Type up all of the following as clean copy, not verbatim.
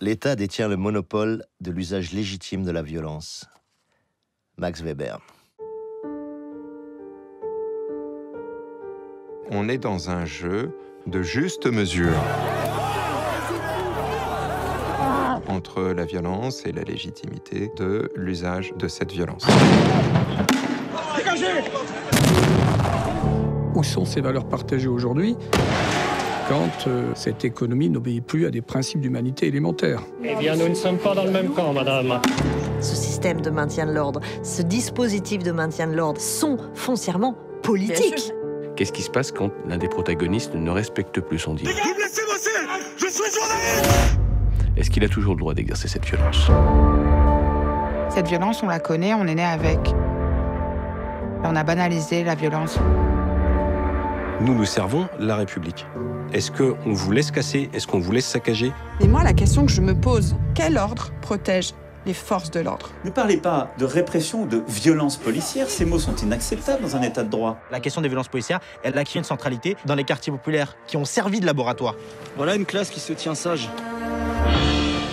L'État détient le monopole de l'usage légitime de la violence. Max Weber. On est dans un jeu de juste mesure entre la violence et la légitimité de l'usage de cette violence. Dégagez! Où sont ces valeurs partagées aujourd'hui quand cette économie n'obéit plus à des principes d'humanité élémentaires? Eh bien, nous ne sommes pas dans le même camp, madame. Ce système de maintien de l'ordre, ce dispositif de maintien de l'ordre sont foncièrement politiques. Qu'est-ce qui se passe quand l'un des protagonistes ne respecte plus son deal? Vous me laissez bosser! Je suis journaliste! Est-ce qu'il a toujours le droit d'exercer cette violence? Cette violence, on la connaît, on est né avec. On a banalisé la violence. Nous servons la République. Est-ce qu'on vous laisse casser? Est-ce qu'on vous laisse saccager? Mais moi, la question que je me pose, quel ordre protège les forces de l'ordre? Ne parlez pas de répression ou de violence policière, ces mots sont inacceptables dans un état de droit. La question des violences policières, elle acquiert une centralité dans les quartiers populaires qui ont servi de laboratoire. Voilà une classe qui se tient sage.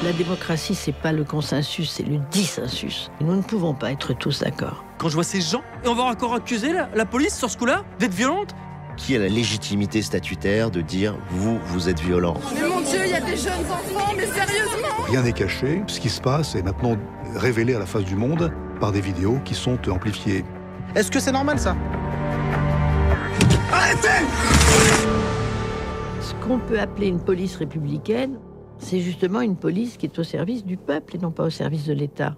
La démocratie, c'est pas le consensus, c'est le dissensus. Nous ne pouvons pas être tous d'accord. Quand je vois ces gens, et on va encore accuser la police sur ce coup-là d'être violente? Qui a la légitimité statutaire de dire « vous êtes violent » ? Mais mon Dieu, il y a des jeunes enfants, mais sérieusement! Rien n'est caché. Ce qui se passe est maintenant révélé à la face du monde par des vidéos qui sont amplifiées. Est-ce que c'est normal, ça? Arrêtez! Ce qu'on peut appeler une police républicaine, c'est justement une police qui est au service du peuple et non pas au service de l'État.